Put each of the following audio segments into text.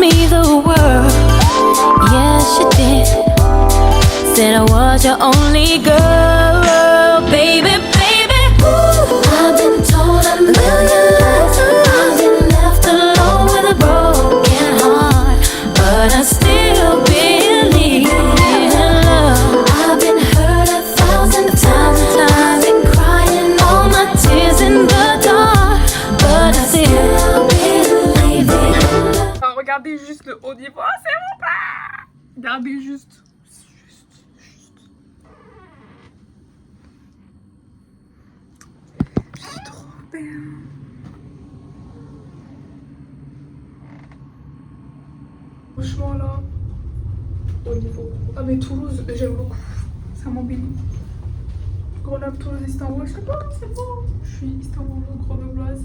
me the world. Yes, you did. Said I was your only girl, baby, baby. Ooh, I've been told a million lies. I've been left alone with a broken heart, but I still believe in love. I've been hurt 1,000 times, been crying all my tears in the dark, but I still believe in love. Alors, regardez juste le haut niveau, oh, c'est mon père. Regardez juste. C'est trop bien. Franchement là, au niveau. Ah mais Toulouse, j'aime beaucoup. Ça m'embellit. Grenoble, Toulouse, Istanbul, je sais pas, c'est bon. Je suis Istanbul, grenobloise,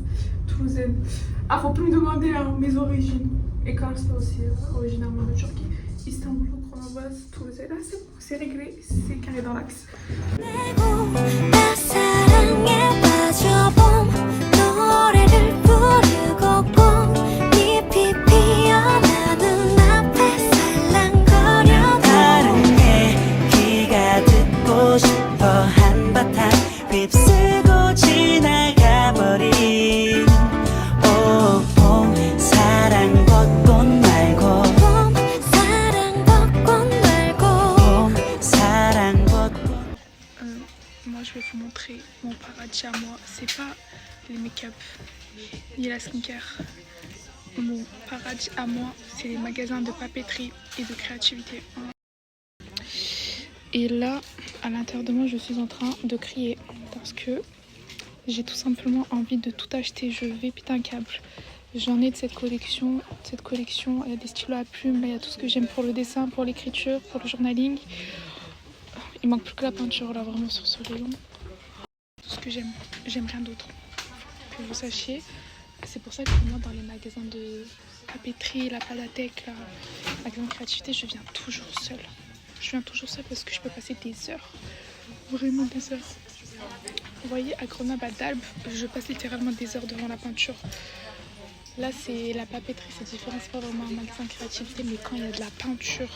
toulousaine. Ah, faut plus me demander mes origines. Et quand c'est aussi originairement de Turquie. Istanbul, grenobloise, toulousaine. Ah, c'est bon, c'est réglé, c'est carré dans l'axe. Moi je vais vous montrer mon paradis à moi, c'est pas les make-up ni la skincare. Mon paradis à moi, c'est les magasins de papeterie et de créativité. Et là, à l'intérieur de moi, je suis en train de crier parce que j'ai tout simplement envie de tout acheter. Je vais péter un câble. J'en ai de cette collection. Il y a des stylos à plumes, là, il y a tout ce que j'aime pour le dessin, pour l'écriture, pour le journaling. Il manque plus que la peinture là, vraiment sur ce rayon. Tout ce que j'aime, j'aime rien d'autre. Que vous sachiez. C'est pour ça que moi, dans les magasins de papeterie, la Padatech, la magasin de créativité, je viens toujours seule. Je viens toujours seule parce que je peux passer des heures. Vraiment des heures. Vous voyez, à Grenoble, à Dalbe, je passe littéralement des heures devant la peinture. Là, c'est la papeterie, c'est différent. C'est pas vraiment un magasin de créativité, mais quand il y a de la peinture,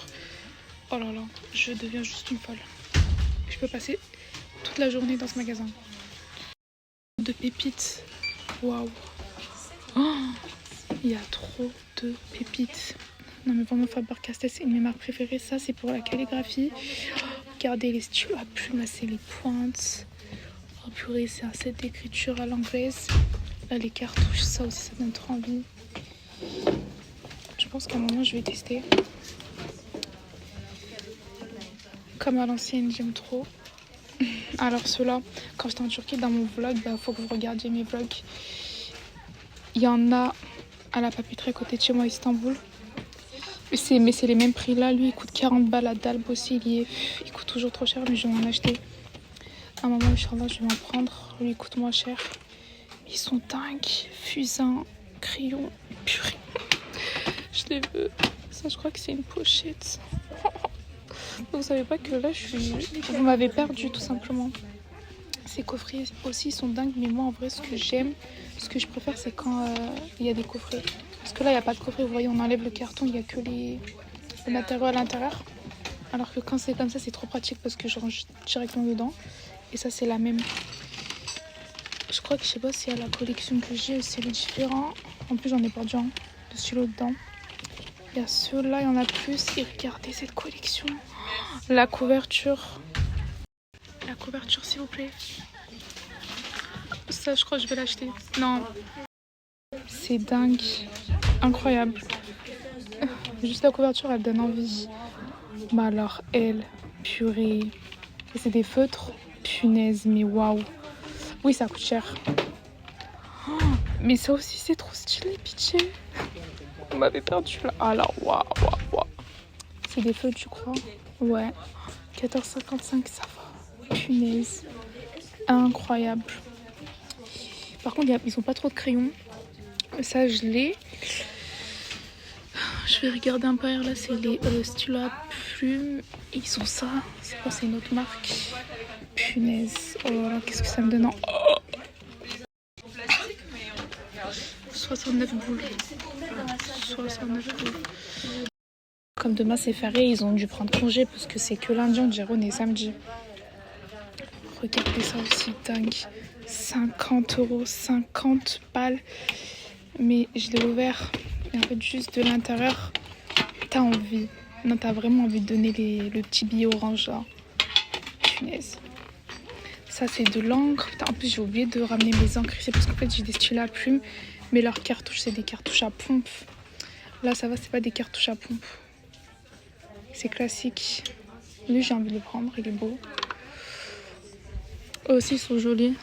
oh là là, je deviens juste une folle. Je peux passer toute la journée dans ce magasin. De pépites. Waouh. Oh, il y a trop de pépites. Non mais vraiment Faber-Castell, c'est une de mes marques préférées. Ça c'est pour la calligraphie. Regardez les stylos à plumes, là c'est les pointes. Oh purée, c'est un set d'écriture à l'anglaise. Là les cartouches, ça aussi ça donne trop envie. Je pense qu'à un moment je vais tester. Comme à l'ancienne, j'aime trop. Alors ceux-là, quand j'étais en Turquie dans mon vlog, faut que vous regardiez mes vlogs. Il y en a à la papeterie à côté de chez moi à Istanbul. Mais c'est les mêmes prix là. Lui il coûte 40 balles à Dalbe aussi. Il coûte toujours trop cher, mais je vais en acheter. À un moment, Inch'Allah, je vais en prendre. Lui il coûte moins cher. Ils sont dingues. Fusain, crayon, purée. Je les veux. Ça, je crois que c'est une pochette. Vous savez pas que là, vous m'avez perdu tout simplement. Ces coffrets aussi ils sont dingues, mais moi en vrai, ce que j'aime, ce que je préfère, c'est quand il y a des coffrets. Parce que là, il n'y a pas de coffret, vous voyez, on enlève le carton, il n'y a que le matériau à l'intérieur. Alors que quand c'est comme ça, c'est trop pratique parce que je range directement dedans. Et ça, c'est la même. Je crois que je sais pas s'il y a la collection que j'ai, c'est les différents. En plus, j'en ai perdu un de stylo dedans. Il y a ceux-là, il y en a plus. Et regardez cette collection. La couverture. La couverture, s'il vous plaît. Ça, je crois que je vais l'acheter. Non. C'est dingue. Incroyable. Juste la couverture, elle donne envie. Bah alors, elle, purée. Et c'est des feutres. Punaise, mais waouh. Oui, ça coûte cher. Oh, mais ça aussi, c'est trop stylé, pitié. On m'avait perdu là. Ah là, waouh, waouh, waouh. C'est des feutres, je crois. Ouais. 14,55, ça va. Punaise. Incroyable. Par contre, ils ont pas trop de crayons. Ça, je l'ai. Je vais regarder un peu là. C'est les stylos à plumes. Ils sont ça. C'est quoi? C'est une autre marque. Punaise. Oh là là, qu'est-ce que ça me donne? Oh, 69 boules. 69 €. Comme demain c'est férié, ils ont dû prendre congé parce que c'est que lundi, on dirait on est samedi. Regardez ça aussi, dingue. 50 €, 50 balles. Mais je l'ai ouvert. Et en fait, juste de l'intérieur, t'as envie. Non, t'as vraiment envie de donner le petit billet orange là. Punaise. Ça, c'est de l'encre. Putain, en plus, j'ai oublié de ramener mes encres ici parce qu'en fait, j'ai des stylos à plumes. Mais leurs cartouches, c'est des cartouches à pompe. Là, ça va, c'est pas des cartouches à pompe. C'est classique. Lui, j'ai envie de le prendre. Il est beau. Eux aussi, ils sont jolis.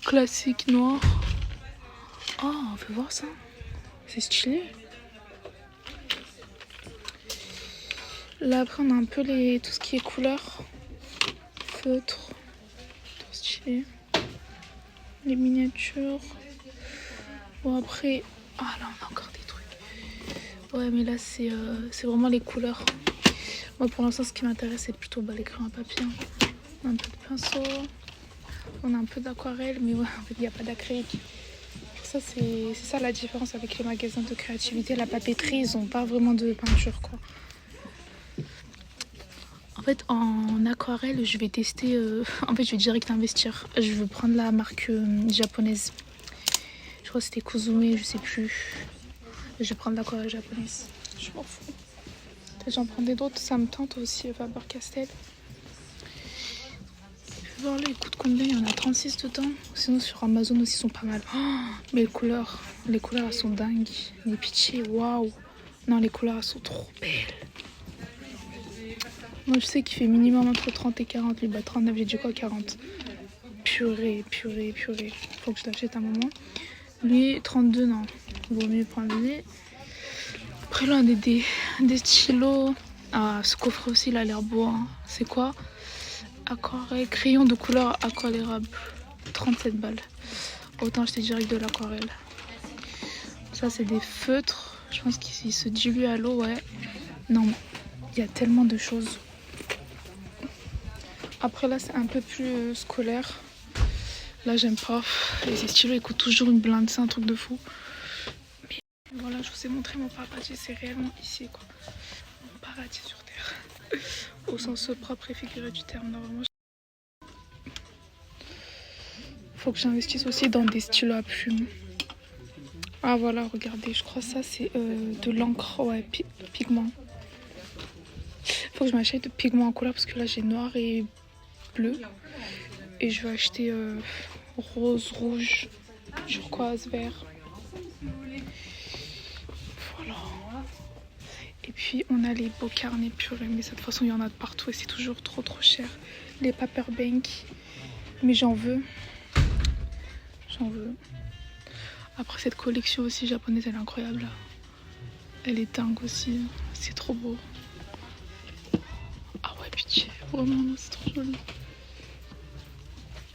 Classique noir. Oh, on peut voir ça. C'est stylé. Là, après, on a un peu tout ce qui est couleur. Feutre. Trop stylé. Les miniatures. Bon, après... Ah, là, on a encore des trucs. Ouais, mais là, c'est vraiment les couleurs. Moi, pour l'instant, ce qui m'intéresse, c'est plutôt les crayons à papier. On a un peu de pinceau. On a un peu d'aquarelle, mais ouais, en fait, il n'y a pas d'acrylique. Ça, c'est ça la différence avec les magasins de créativité. La papeterie, ils n'ont pas vraiment de peinture, quoi. En fait, en aquarelle, je vais tester... En fait, je vais direct investir. Je veux prendre la marque japonaise. Je crois que c'était Kuzume, je sais plus. Je vais prendre l'aquarelle japonaise. Je m'en fous. Peut-être j'en prendrai d'autres. Ça me tente aussi, Faber-Castell. Je vais voir là, ils coûtent combien? Il y en a 36 dedans. Sinon, sur Amazon aussi, ils sont pas mal. Oh, mais les couleurs, elles sont dingues. Les pitchés, waouh. Non, les couleurs, elles sont trop belles. Moi, je sais qu'il fait minimum entre 30 et 40. Lui, 39, j'ai dit quoi, 40. Purée. Faut que je l'achète un moment. Lui, 32, non. Vaut mieux prendre lui. Après, là, on a des stylos. Ah, ce coffre aussi, il a l'air beau. Hein. C'est quoi? Aquarelle, crayon de couleur aquarellable. 37 balles. Autant acheter direct de l'aquarelle. Ça, c'est des feutres. Je pense qu'ils se diluent à l'eau, ouais. Non, il y a tellement de choses. Après, là, c'est un peu plus scolaire. Là, j'aime pas. Les stylos, ils coûtent toujours une blinde. C'est un truc de fou. Mais voilà, je vous ai montré mon paradis. C'est réellement ici, quoi. Mon paradis sur Terre. Au sens propre et figuré du terme. Non, vraiment. Faut que j'investisse aussi dans des stylos à plumes. Ah, voilà, regardez. Je crois que ça, c'est de l'encre. Ouais, pigment. Faut que je m'achète de pigments en couleur parce que là, j'ai noir et bleu. Et je vais acheter rose, rouge, turquoise, vert. Voilà. Et puis on a les beaux carnets purés, mais de toute façon il y en a de partout et c'est toujours trop cher. Les paperbank, mais j'en veux. Après cette collection aussi japonaise, elle est incroyable. Elle est dingue aussi, c'est trop beau. Ah ouais, pitié, vraiment c'est trop joli.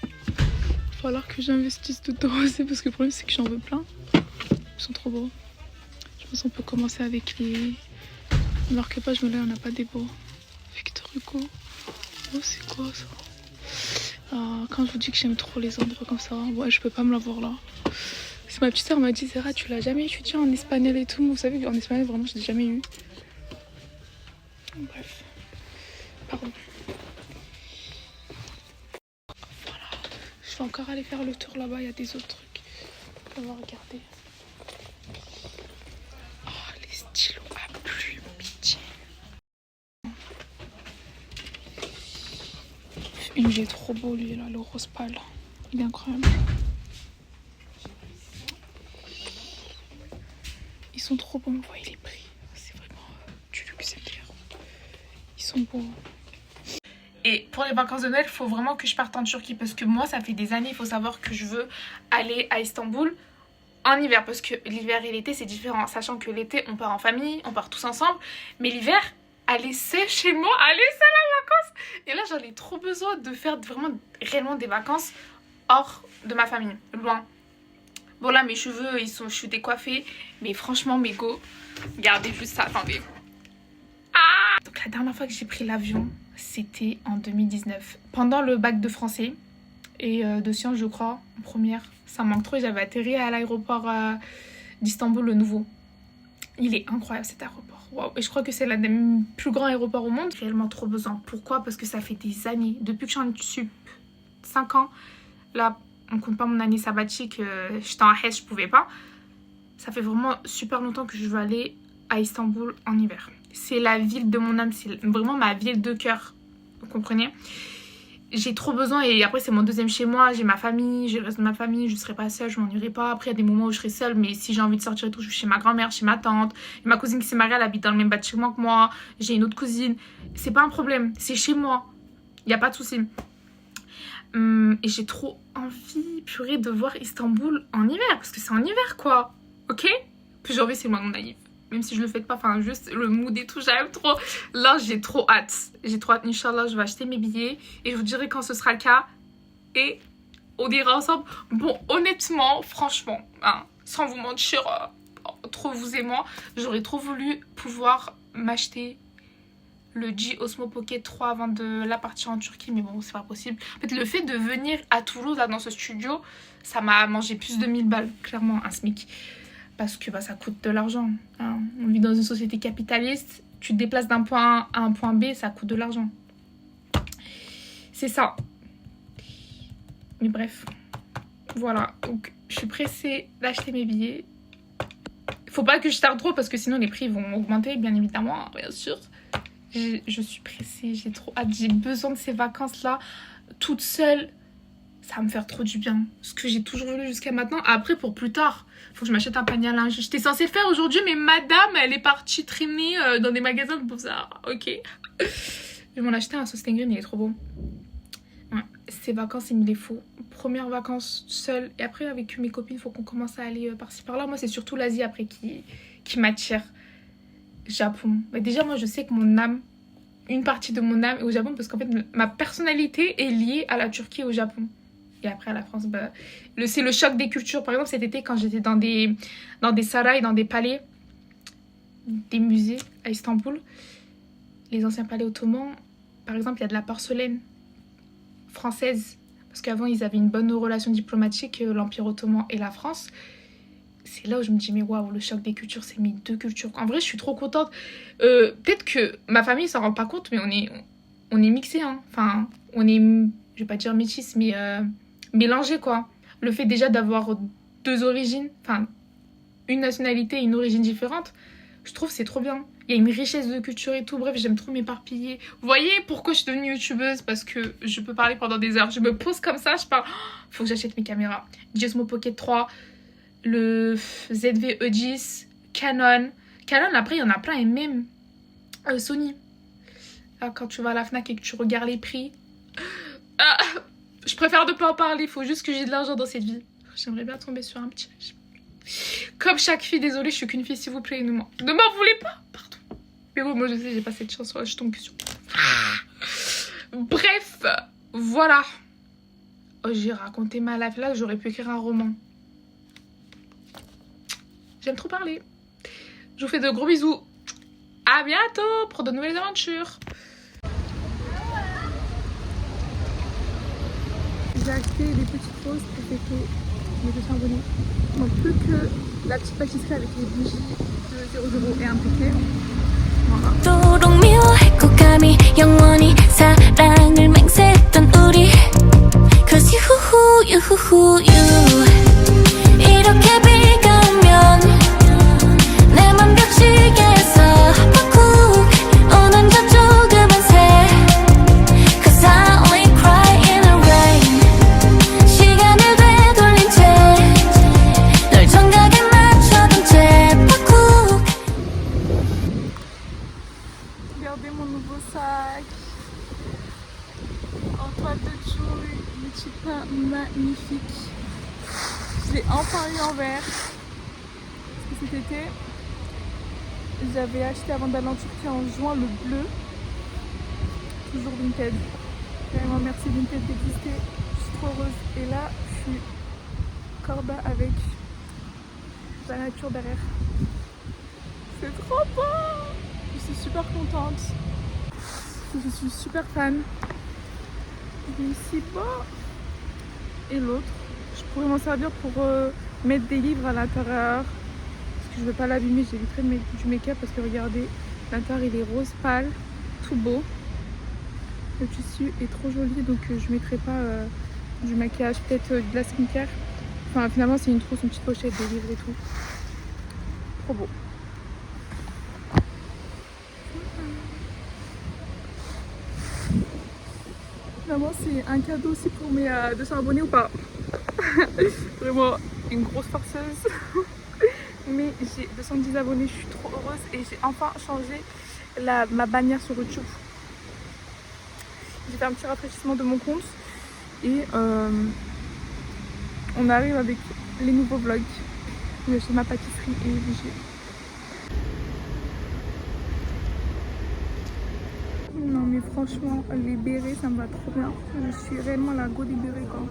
Il va falloir que j'investisse dedans aussi parce que le problème c'est que j'en veux plein. Ils sont trop beaux. Je pense qu'on peut commencer avec les marque-pages, mais là il n'y en a pas des beaux. Victor Hugo. Oh, c'est quoi ça? Ah, quand je vous dis que j'aime trop les endroits comme ça, ouais, je peux pas me l'avoir là. C'est ma petite soeur m'a dit, Zara, tu l'as jamais étudié en espagnol et tout. Vous savez qu'en espagnol, vraiment, je l'ai jamais eu. Bref. Pardon. Voilà. Je vais encore aller faire le tour là-bas, il y a des autres trucs. On va regarder. Oh, les stylos à plumes, pitié. Il est trop beau lui là, le rose pâle. Il est incroyable. Ils sont trop bons, vous voyez les prix. C'est vraiment du luxe, c'est clair. Ils sont beaux. Et pour les vacances de Noël, il faut vraiment que je parte en Turquie parce que moi, ça fait des années, il faut savoir que je veux aller à Istanbul en hiver parce que l'hiver et l'été, c'est différent. Sachant que l'été, on part en famille, on part tous ensemble. Mais l'hiver, aller seul chez moi, aller seul en vacances. Et là, j'en ai trop besoin de faire vraiment réellement des vacances hors de ma famille, loin. Bon là, mes cheveux, je suis décoiffée. Mais franchement, mes go, regardez juste ça, attendez. Ah! Donc la dernière fois que j'ai pris l'avion, c'était en 2019. Pendant le bac de français et de sciences, je crois, en première. Ça me manque trop et j'avais atterri à l'aéroport d'Istanbul, le nouveau. Il est incroyable cet aéroport. Waouh. Et je crois que c'est l'un des plus grands aéroports au monde. J'ai réellement trop besoin. Pourquoi? Parce que ça fait des années. Depuis que j'en suis 5 ans. Là, on compte pas mon année sabbatique. J'étais en Hesse, je pouvais pas. Ça fait vraiment super longtemps que je veux aller à Istanbul en hiver. C'est la ville de mon âme. C'est vraiment ma ville de cœur. Vous comprenez? J'ai trop besoin et après c'est mon deuxième chez moi, j'ai ma famille, j'ai le reste de ma famille, je serai pas seule, je m'ennuierai pas. Après il y a des moments où je serai seule, mais si j'ai envie de sortir et tout, je suis chez ma grand-mère, chez ma tante. Et ma cousine qui s'est mariée, elle habite dans le même bâtiment que moi. J'ai une autre cousine. C'est pas un problème, c'est chez moi. Il y a pas de souci. Et j'ai trop envie, purée, de voir Istanbul en hiver, parce que c'est en hiver quoi, ok? Puis j'ai envie, c'est moi mon naïf. Même si je le fais pas, enfin juste le mood et tout, j'aime trop. Là, j'ai trop hâte. J'ai trop hâte, Inch'Allah, je vais acheter mes billets. Et je vous dirai quand ce sera le cas. Et on ira ensemble. Bon, honnêtement, franchement, hein, sans vous mentir, trop vous et moi, j'aurais trop voulu pouvoir m'acheter le G Osmo Pocket 3 avant de la partir en Turquie. Mais bon, c'est pas possible. En fait, le fait de venir à Toulouse, là, dans ce studio, ça m'a mangé plus de 1000 balles. Clairement, un SMIC. Parce que bah, ça coûte de l'argent. Hein. On vit dans une société capitaliste. Tu te déplaces d'un point A à un point B, ça coûte de l'argent. C'est ça. Mais bref. Voilà. Donc, je suis pressée d'acheter mes billets. Faut pas que je tarde trop parce que sinon les prix vont augmenter, bien évidemment, bien sûr. Je suis pressée, j'ai trop hâte. J'ai besoin de ces vacances-là, toute seule. Ça va me faire trop du bien. Ce que j'ai toujours voulu jusqu'à maintenant. Après, pour plus tard, faut que je m'achète un panier à linge. J'étais censée le faire aujourd'hui, mais madame, elle est partie traîner dans des magasins pour ça. Ok. Je vais m'en acheter un sauce Green, il est trop beau. Ouais. Ces vacances, il me les faut. Première vacances seule. Et après, avec mes copines, il faut qu'on commence à aller par-ci par-là. Moi, c'est surtout l'Asie après qui m'attire. Japon. Mais déjà, moi, je sais que mon âme, une partie de mon âme est au Japon parce qu'en fait, ma personnalité est liée à la Turquie et au Japon. Et après à la France, bah, c'est le choc des cultures. Par exemple, cet été, quand j'étais dans des sarays, dans des palais, des musées à Istanbul, les anciens palais ottomans, par exemple, il y a de la porcelaine française. Parce qu'avant, ils avaient une bonne relation diplomatique, l'Empire ottoman et la France. C'est là où je me dis, mais waouh, le choc des cultures, c'est mes deux cultures. En vrai, je suis trop contente. Peut-être que ma famille s'en rend pas compte, mais on est mixés. Hein. Enfin, on est, je vais pas dire métis, mais mélangés, quoi. Le fait déjà d'avoir deux origines, enfin, une nationalité et une origine différente, je trouve que c'est trop bien. Il y a une richesse de culture et tout. Bref, j'aime trop m'éparpiller. Vous voyez pourquoi je suis devenue youtubeuse? Parce que je peux parler pendant des heures. Je me pose comme ça, je parle. Faut que j'achète mes caméras. Osmo Pocket 3, le ZV-E10, Canon. Canon, après, il y en a plein. Et même Sony. Là, quand tu vas à la Fnac et que tu regardes les prix... je préfère ne pas en parler. Il faut juste que j'ai de l'argent dans cette vie. J'aimerais bien tomber sur un petit régime. Comme chaque fille, désolée, je suis qu'une fille, s'il vous plaît. Ne m'en voulez pas. Pardon. Mais bon, moi, je sais, j'ai pas cette chance. Je tombe que sur... Bref, voilà. Oh, j'ai raconté ma life. Là, j'aurais pu écrire un roman. J'aime trop parler. Je vous fais de gros bisous. À bientôt pour de nouvelles aventures. J'ai acheté des petites roses pour fêter mes 200 abonnés. Il manque plus que la petite pâtisserie avec les bougies de 0,0 et un paquet. 도록 미워했고 감히 영원히 사랑을 맹세했던 우리 Cause you 이렇게 비가 오면 내 맘 벽시계에서 푹 오는 저 조그만 새 Cause I only cry in the rain 시간을 되돌린 채 널 정각에 맞춰둔 채 푹 Regardez mon nouveau sac en toile de Joule, une petite pain magnifique. Je l'ai enfin eu en vert. Parce que cet été, j'avais acheté avant d'aller en Turquie en juin le bleu. Toujours Vinted. Vraiment merci Vinted d'exister. Je suis trop heureuse. Et là, je suis corda avec la nature derrière. C'est trop beau! Je suis super contente. Je suis super fan. Il est si beau. Et l'autre, je pourrais m'en servir pour mettre des livres à l'intérieur. Parce que je veux pas l'abîmer, j'éviterai du make-up parce que regardez, l'intérieur il est rose pâle, tout beau. Le tissu est trop joli donc je mettrai pas du maquillage, peut-être de la skincare. Enfin finalement c'est une trousse, une petite pochette, des livres et tout. Trop beau. Finalement c'est un cadeau aussi pour mes 200 abonnés ou pas. Vraiment une grosse farceuse. Mais j'ai 210 abonnés, je suis trop heureuse et j'ai enfin changé ma bannière sur YouTube. J'ai fait un petit rafraîchissement de mon compte et on arrive avec les nouveaux vlogs. J'ai acheté ma pâtisserie et j'ai... Non mais franchement, les bérets ça me va trop bien. Je suis réellement la go des bérets quoi.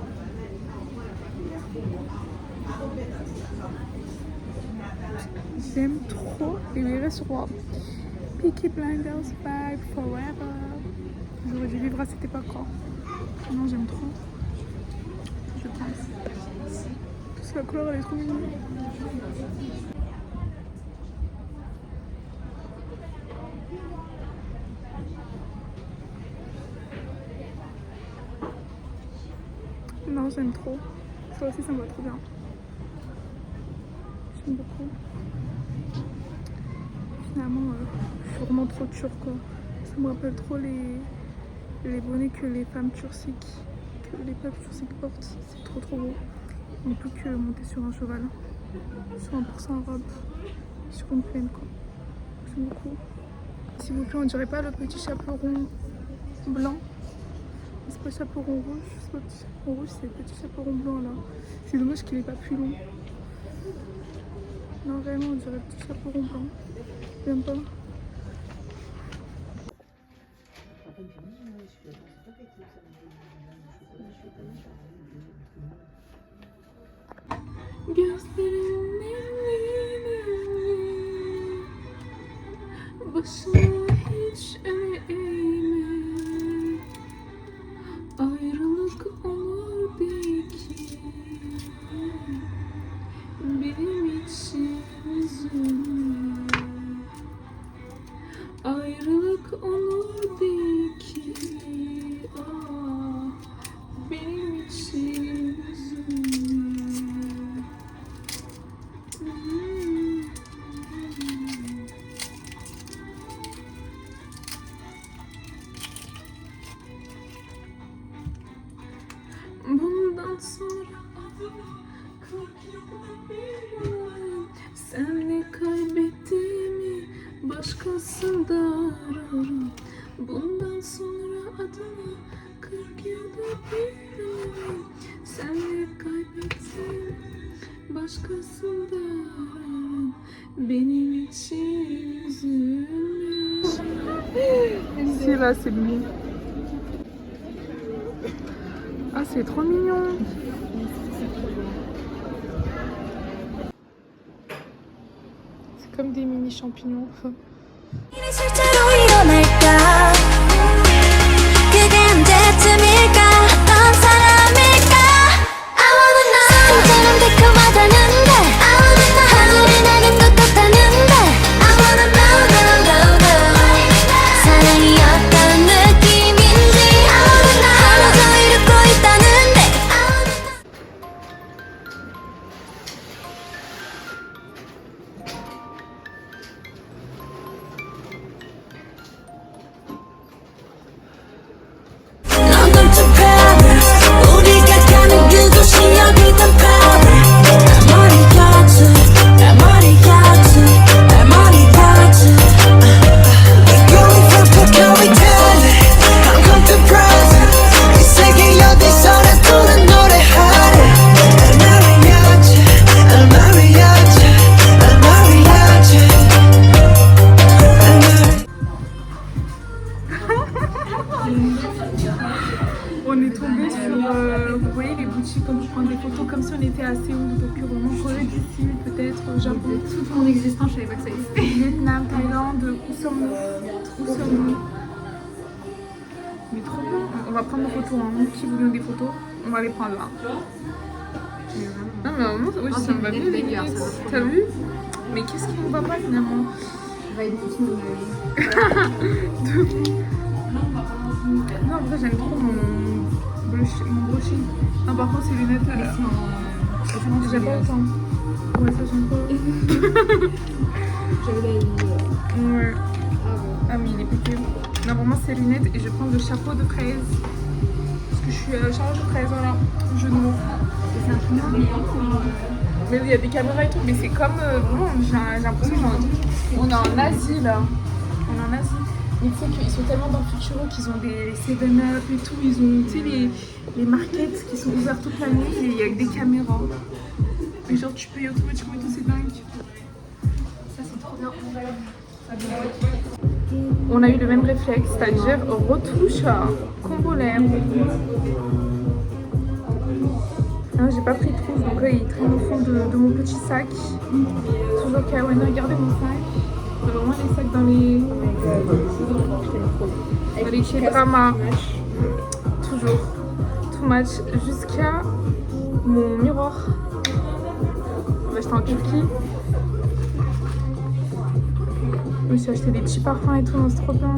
J'aime trop les bérets sur moi. Peaky Blinders vibe forever. J'aurais dû vivre à cette époque quoi. Non j'aime trop. Je pense. Parce que la couleur elle est trop mignonne. Non j'aime trop. Ça aussi ça me va trop bien. J'aime beaucoup. Finalement je suis vraiment trop turque quoi. Ça me rappelle trop les bonnets que les femmes turciques, que les peuples turciques portent. C'est trop trop beau. On ne peut que monter sur un cheval. 100% robe. Sur une plaine quoi. J'aime beaucoup. S'il vous plaît on dirait pas le petit chaperon blanc. C'est pas le chaperon rouge. C'est pas le petit chaperon rouge, c'est le petit chaperon blanc là. C'est dommage qu'il n'est pas plus long. Non vraiment on dirait le petit chaperon blanc. J'aime pas. Başını hiç öne eğme. Ayrılık olur belki. Benim için üzülme. Ayrılık olur belki. Benim için üzülme. Bundan sonra senle kaybettiğimi başkasında ararım. Bundan sonra adını 40 yılda bir ararım. Senle kaybettiğim başkasında ararım. Benim için üzülme. Si là c'est lui. Ah c'est trop mignon. C'est comme des mini champignons. 실제로 일어날까? 그게 언제쯤일까? 어떤 사람일까? I wanna know. 사탕처럼 달콤하다는데 I wanna know. 하늘이 나는 것 같다는데 I wanna know, know, know, know. 사랑이 어떤 느낌인지 I wanna know. 하나 더 이루고 있다는데 I wanna know. London to Paris 우리가 가는 그곳이 여기던 Paris 날 머리 같은 We're going from Tokyo, Italy, Hong Kong to Brazil. 이 세계 어디서나 또는 노래하래. El mariachi, el mariachi, el mariachi, el mariachi. On est tombé sur, vous voyez les boutiques comme je prends des photos comme si on était à Séoul, donc vraiment Corée du Sud, peut-être Japon. Tout mon existence, je savais pas que ça existait. Vietnam, Thaïlande, où sommes-nous? Où sommes-nous? Mais trop bien. On va prendre nos photos, hein. Qui vous donne des photos? On va les prendre là. Non mais vraiment, oui, ça me va bien les lunettes. T'as vu? Mais qu'est-ce qui nous va pas finalement? On va être tous nos Non, en vrai, j'aime trop mon brushing. Non, par contre, ces lunettes là. J'ai pas autant. Ouais, ça j'aime pas. J'avais la Ouais. Ah, mais il est piqué. Non, vraiment, ces lunettes et je prends le chapeau de fraise. Parce que je suis chargée de fraise, voilà. Je ne C'est un film. Mais il y a des caméras et tout, mais c'est comme vraiment, j'ai l'impression qu'on est en Asie là. On est en Asie. Mais tu sais qu'ils sont tellement dans le futuro qu'ils ont des 7-Up et tout. Ils ont, tu sais, les markets qui sont ouverts toute la nuit et il y a que des caméras. Et genre, tu payes automatiquement et tout, c'est dingue. Ça, c'est trop bien. On a eu le même réflexe, c'est-à-dire retouche combo lèvres. Ah, j'ai pas pris de trousse, donc là il traîne au fond de mon petit sac. Toujours Kawen, regardez mon sac. C'est vraiment les sacs dans les K-drama. Toujours. Too much. Jusqu'à mon miroir. On va acheter en Turquie. Je me suis acheté des petits parfums et tout, c'est trop bien.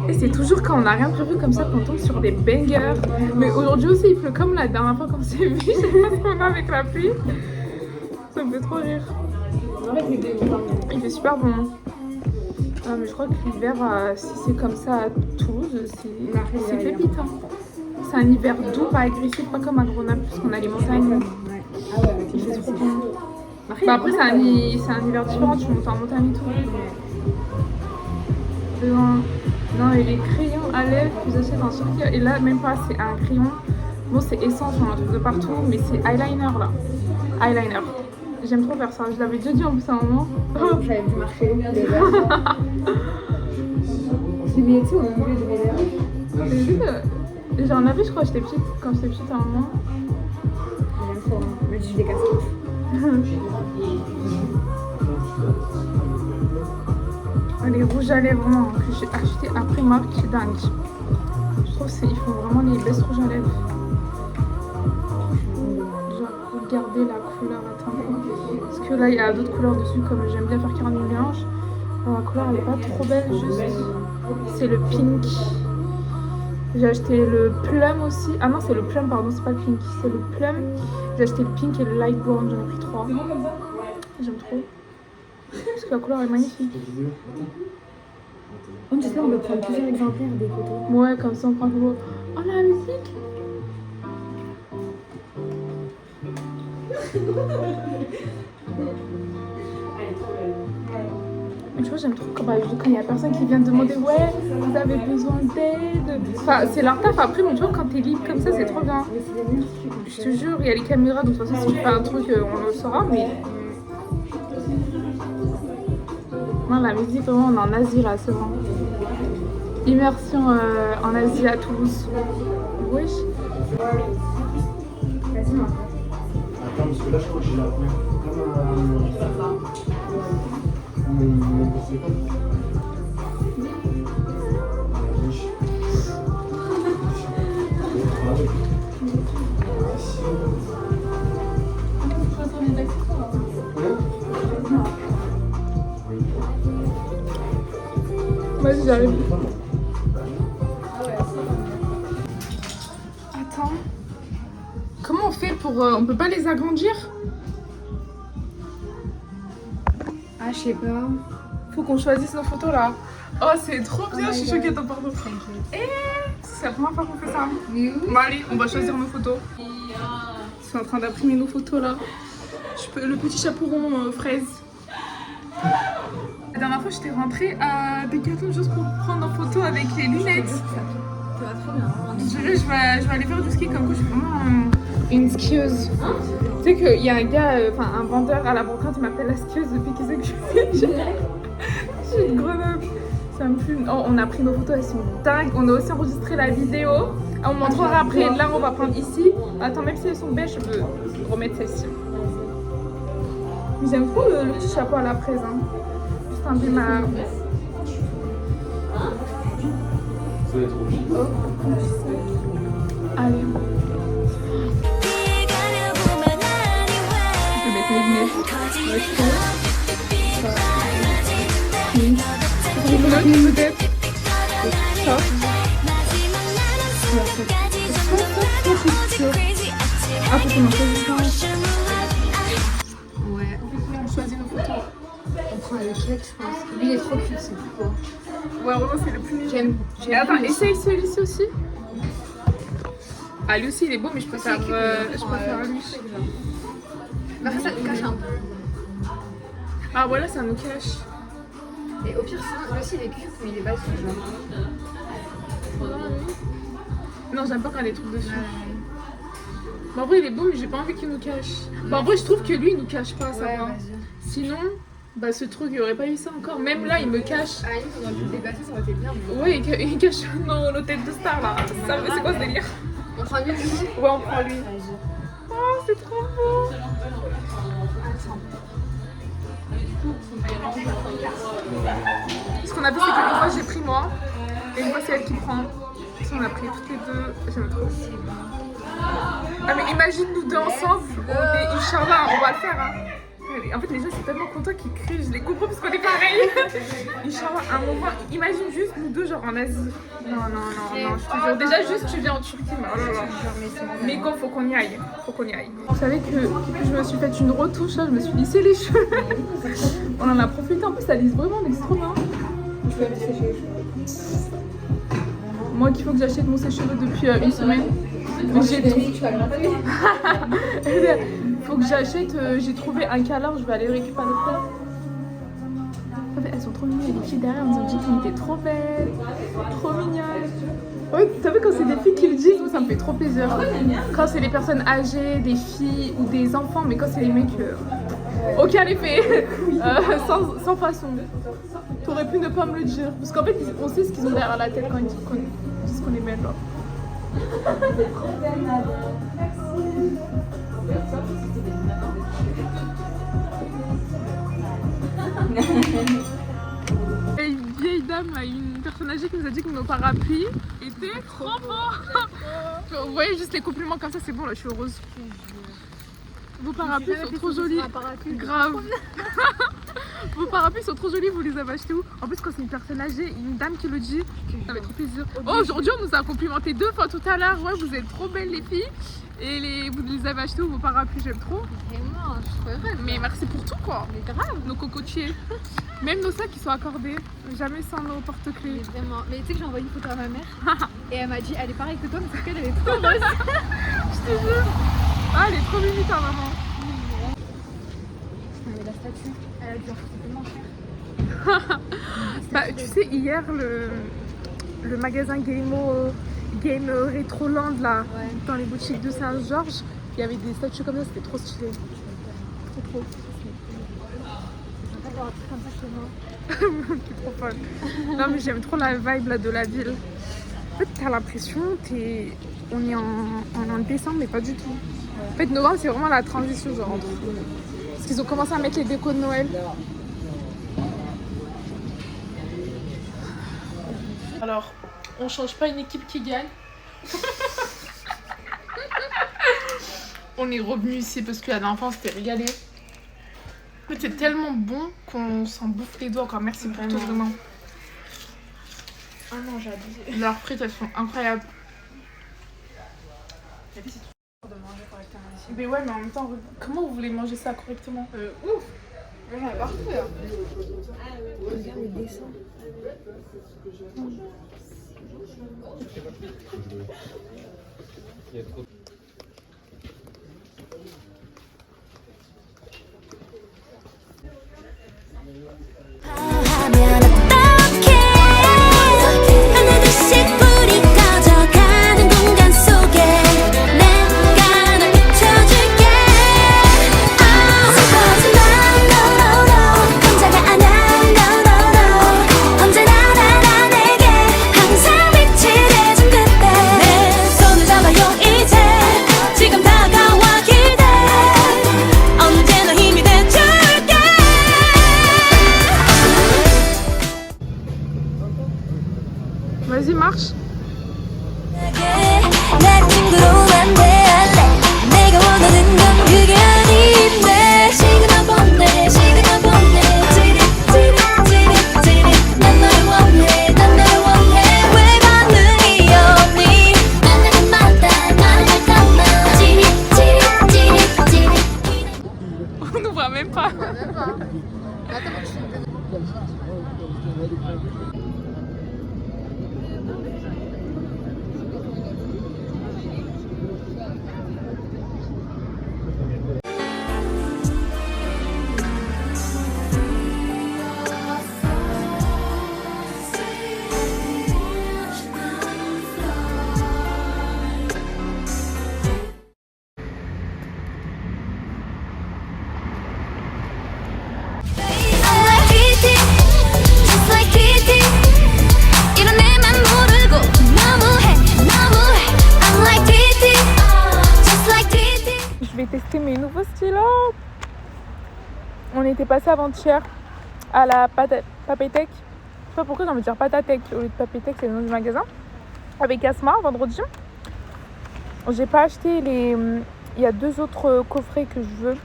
Et c'est toujours quand on n'a rien prévu comme ça qu'on tombe sur des bangers. Mais aujourd'hui aussi il pleut comme la dernière fois qu'on s'est vu. Je sais pas ce qu'on a avec la pluie. Ça me fait trop rire. Il fait super bon. Ah, mais je crois que l'hiver, si c'est comme ça à Toulouse, c'est pépite. Hein. C'est un hiver doux, pas agressif, pas comme à Grenoble, puisqu'on a les montagnes. Il fait trop bon. Bah après c'est un hiver différent, tu montes en montagne et tout. Non, et les crayons à lèvres que vous achetez dans Turquie, et là même pas, c'est un crayon. Bon, c'est essence, on en trouve de partout, mais c'est eyeliner là. Eyeliner. J'aime trop faire ça, je l'avais déjà dit en plus à un moment. J'avais vu marcher déjà. Mais tu sais, on a mangé de vénère. J'en avais, je crois, quand j'étais petite à un moment. J'aime trop, mais je les casse. Les rouges à lèvres vraiment, que j'ai acheté à Primark, c'est dingue. Je trouve qu'ils font vraiment les best rouges à lèvres. Genre, regardez la couleur, attendez. Parce que là, il y a d'autres couleurs dessus, comme j'aime bien faire caramel mélange. Alors, la couleur, elle est pas trop belle, juste. C'est le pink. J'ai acheté le plum aussi. Ah non, c'est le plum, pardon, c'est pas le pink, c'est le plum. J'ai acheté le pink et le light brown, j'en ai pris 3. J'aime trop. Parce que la couleur est magnifique. On peut prendre plusieurs exemplaires des photos. Ouais, comme ça on prend le beau. Oh la musique! Mais tu vois, j'aime trop quand il y a personne qui vient te demander ouais, vous avez besoin d'aide. Enfin, c'est leur taf après, mais tu vois, quand t'es libre comme ça, c'est trop bien. Je te jure, il y a les caméras, donc de toute façon, si tu fais un truc, on le saura, mais. Non, la musique, vraiment, on est en Asie là, c'est bon. Immersion en Asie à Toulouse. Oui. Vas-y, moi. Attends, parce que là, je crois que j'ai la première. Vas-y, j'arrive. Attends. Comment on fait pour... on peut pas les agrandir? Ah, je sais pas. Faut qu'on choisisse nos photos là. Oh, c'est trop bien, je suis choquée, attends, pardon. C'est la première fois qu'on fait ça. Mais oui. Bon, allez, on va choisir nos photos. Je suis en train d'imprimer nos photos là. Le petit chaperon fraise. La dernière fois, j'étais rentrée à Decathlon juste pour prendre en photo avec les lunettes. Ça va trop bien. Je vais aller faire du ski comme quoi je suis vraiment une skieuse. Tu sais qu'il y a un gars, un vendeur à la brocante, il m'appelle la skieuse depuis qu'il sait que je suis de Grenoble. Ça me fume. Oh, on a pris nos photos, elles sont dingues. On a aussi enregistré la vidéo. On montrera après. Là, on va prendre ici. Attends, même si elles sont belles, je peux remettre celle-ci. J'aime trop le petit chapeau à la fraise. Hein. Juste un peu ma... Ça va être trop chic. Oh, allez. Je vais mettre mes lunettes. truc peut-être. Ça. Ah, faut qu'on en choisisse un. Ouais. On choisit nos photos. On prend le cake, je pense. Lui, il est trop cute, c'est fou. Ouais, vraiment, c'est le plus mignon. J'aime. Et attends, essaye celui-ci aussi. Ah, lui aussi, il est beau, mais je préfère lui. Mais ça nous cache un peu. Ah, voilà, ça nous cache. Et au pire, sinon, lui aussi, il est cute, mais il est bas, ce genre. Non, j'aime pas quand il y a des trucs dessus. Bon, en vrai, il est beau, mais j'ai pas envie qu'il nous cache. Bon, en vrai, je trouve que lui, il nous cache pas, ça Ouais, va. vas-y. Sinon, bah, ce truc, il aurait pas eu ça encore. Même là, il me cache. À la limite, on aurait pu le déplacer, ça aurait été bien. Mais... Ouais, il cache nos têtes de stars là. Ça, c'est quoi ce délire? On prend lui aussi. Ouais, on prend lui. Vas-y. Oh, c'est trop beau. Ce qu'on a fait, c'est qu'une fois j'ai pris moi, et une fois c'est elle qui prend. Si on a pris toutes les deux, j'aime trop. Ah, mais imagine nous deux ensemble, on est Inch'Allah, on va le faire. Hein. En fait, les gens sont tellement contents qu'ils crient, je les comprends parce qu'on est pareil. Inch'Allah, un moment, imagine juste nous deux, genre en Asie. Non, je te jure. Déjà, juste tu viens en Turquie, mais oh là là. Mais quand faut qu'on y aille, Vous savez que je me suis fait une retouche, là, je me suis lissé les cheveux. On en a profité, en plus, ça lisse vraiment, mais c'est trop bien. Tu vas me sécher les cheveux. Moi qu'il faut que j'achète mon sèche-cheveux depuis une semaine. Mais j'ai Tu vas le rappeler. faut que j'achète, j'ai trouvé un câlin, je vais aller le récupérer ça. Elles sont trop mignonnes, les filles derrière nous ont dit qu'elles étaient trop belles, trop mignonnes. Ouais, tu savez quand c'est des filles qui le disent, moi ça me fait trop plaisir. Quand c'est des personnes âgées, des filles ou des enfants, mais quand c'est les mecs, aucun effet, sans façon. T'aurais pu ne pas me le dire, parce qu'en fait on sait ce qu'ils ont derrière la tête quand ils disent qu'on est belle. Et une vieille dame, là, une personne âgée qui nous a dit que nos parapluies étaient trop beaux. Vous voyez juste les compliments comme ça, c'est bon là, je suis heureuse. Vos parapluies sont trop jolis. Grave. Vos parapluies sont trop jolis, vous les avez achetés où? En plus, quand c'est une personne âgée, une dame qui le dit, ça fait trop plaisir. Oh, aujourd'hui, on nous a complimenté 2 fois tout à l'heure. Ouais, vous êtes trop belles les filles. Et vous les avez achetés où vos parapluies? J'aime trop. Vraiment, je suis trop heureuse. Mais merci pour tout quoi. Mais grave. Nos cocotiers. Même nos sacs qui sont accordés. Jamais sans nos porte-clés. Mais vraiment. Mais tu sais que j'ai envoyé une photo à ma mère. Et elle m'a dit, elle est pareille que toi, mais c'est qu'elle est trop heureuse. Je te jure. Ah, elle est trop mignonne ta maman. Mais la statue, elle a dû en coûter tellement cher. Bah, tu sais, hier, le magasin Game Retroland là, dans les boutiques de Saint-Georges, il y avait des statues comme ça, c'était trop stylé. Trop. On va avoir un truc comme ça chez moi. T'es trop folle. Non, mais j'aime trop la vibe là, de la ville. En fait, t'as l'impression, on est en décembre, mais pas du tout. En fait, novembre, c'est vraiment la transition, genre entre. Parce qu'ils ont commencé à mettre les décos de Noël. Alors, on change pas une équipe qui gagne. On est revenu ici parce que la dernière fois on s'était régalé. En fait, c'est tellement bon qu'on s'en bouffe les doigts encore. Merci pour tout vraiment. Ah non, j'ai abusé. Leurs frites elles sont incroyables. Et puis c'est trop dur de manger correctement ici. Mais ouais, mais en même temps, comment vous voulez manger ça correctement? Ouf. Moi j'en ai partout là. Regarde le dessin. Il y a trop. 하면 어떡해 하늘빛이 불이 꺼져가는 공간 속에 내가 널 비춰줄게 슬퍼하지 마 no no no 혼자가 아냐 no no no 언제나 나 내게 항상 빛이 돼준 그때 내 손을 잡아요 이제 지금 다가와 기대 언제나 힘이 돼줄게 Vas-y, marche. 내 친구로만 대할래 내가 원하는 건 그게 아닌데 시그널 보내 찌릿 찌릿 찌릿 찌릿 난 너를 원해 I'm like TT, just like TT. 이런 내맘 모르고 너무해, 너무해. I'm like TT, just like TT. Je vais tester mes nouveaux stylos. On était passé avant-hier à la Papétech. Je sais pas pourquoi j'ai envie de dire Patatech au lieu de Papétech, c'est le nom du magasin. Avec Asma, vendredi. J'ai pas acheté les... Il y a 2 autres coffrets que je veux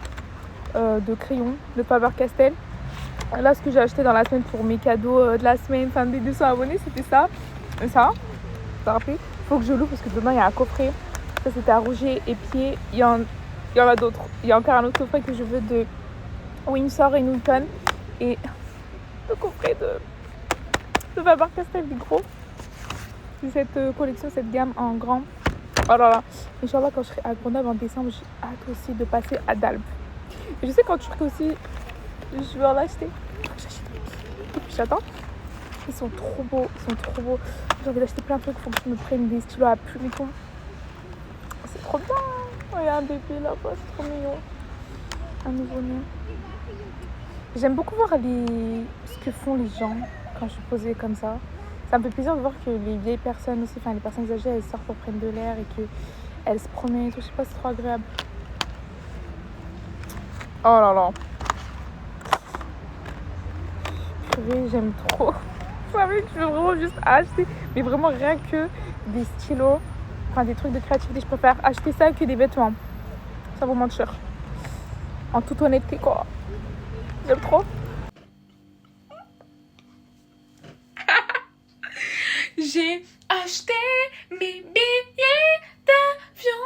de crayons de Faber-Castell. Là, ce que j'ai acheté dans la semaine pour mes cadeaux de la semaine, enfin des 200 abonnés, c'était ça. Et ça, t'as rappelé. Faut que je loue parce que demain il y a un coffret. Ça, c'était à Rouget et Pied. Il y en a d'autres. Il y a encore un autre coffret que je veux de Windsor et Newton. Et le coffret de Faber-Castell, du gros. C'est cette collection, cette gamme en grand. Oh là là. Inch'Allah, quand je serai à Grenoble en décembre, j'ai hâte aussi de passer à Dalb. Et je sais qu'en Turquie aussi, je vais en acheter. Et puis j'attends. Ils sont trop beaux, ils sont trop beaux. J'ai envie d'acheter plein de trucs, il faut que je me prenne des stylos à plume et tout. C'est trop bien. Oh, il y a un bébé là-bas, c'est trop mignon. Un nouveau-né. J'aime beaucoup voir ce que font les gens quand je suis posée comme ça. Ça me fait plaisir de voir que les vieilles personnes aussi, enfin les personnes âgées, elles sortent pour prendre de l'air et qu'elles se promènent et tout. Je sais pas, c'est trop agréable. Oh là là. Purée, j'aime trop. Vous savez que je veux vraiment juste acheter, mais vraiment rien que des stylos, enfin des trucs de créativité. Je préfère acheter ça que des vêtements. Ça vous mentir. En toute honnêteté, quoi. J'aime trop. J'ai acheté mes billets d'avion.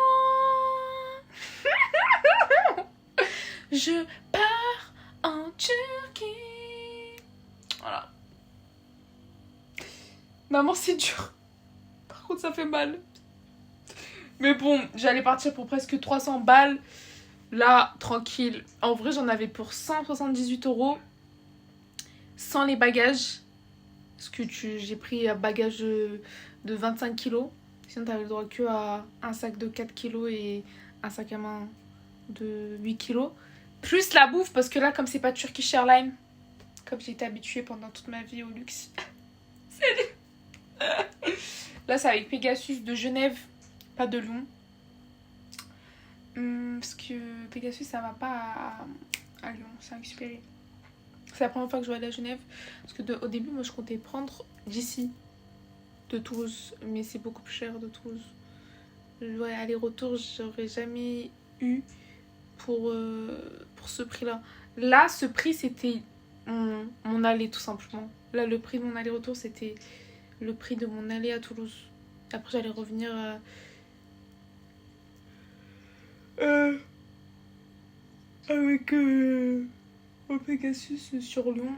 Je pars en Turquie. Voilà. Maman, c'est dur. Par contre, ça fait mal. Mais bon, j'allais partir pour presque 300 balles. Là, tranquille. En vrai, j'en avais pour 178 € sans les bagages. Parce que j'ai pris un bagage de 25 kg. Sinon, t'avais le droit que à un sac de 4 kg et un sac à main de 8 kg. Plus la bouffe, parce que là, comme c'est pas Turkish Airlines, comme j'ai été habituée pendant toute ma vie au luxe. Là, c'est avec Pegasus de Genève, pas de Lyon. Parce que Pegasus, ça va pas à Lyon, c'est un Xperi. C'est la première fois que je vais aller à Genève. Parce que au début, moi, je comptais prendre d'ici, de Toulouse. Mais c'est beaucoup plus cher de Toulouse. Ouais, aller-retour, j'aurais jamais eu pour ce prix-là. Là, ce prix, c'était mon aller, tout simplement. Là, le prix de mon aller-retour, c'était le prix de mon aller à Toulouse. Après, j'allais revenir avec au Pegasus sur Lyon.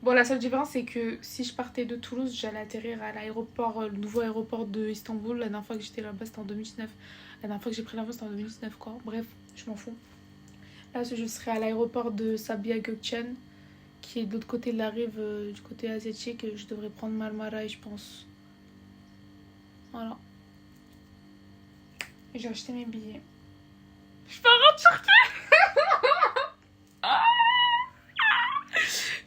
Bon, la seule différence, c'est que si je partais de Toulouse, j'allais atterrir à l'aéroport, le nouveau aéroport de Istanbul. La dernière fois que j'étais là-bas, c'était en 2019. La dernière fois que j'ai pris l'avion, c'était en 2019, quoi. Bref, je m'en fous. Là, je serai à l'aéroport de Sabiha Gökçen, qui est de l'autre côté de la rive, du côté asiatique. Je devrais prendre Marmaray, je pense. Voilà. Et j'ai acheté mes billets. Je pars en Turquie.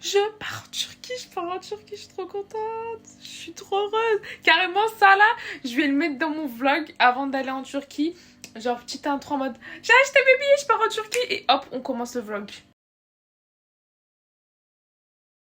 Je pars en Turquie, je suis trop contente. Je suis trop heureuse. Carrément, ça là, je vais le mettre dans mon vlog avant d'aller en Turquie. Genre, petite intro en mode j'ai acheté mes billets, je pars en Turquie. Et hop, on commence le vlog.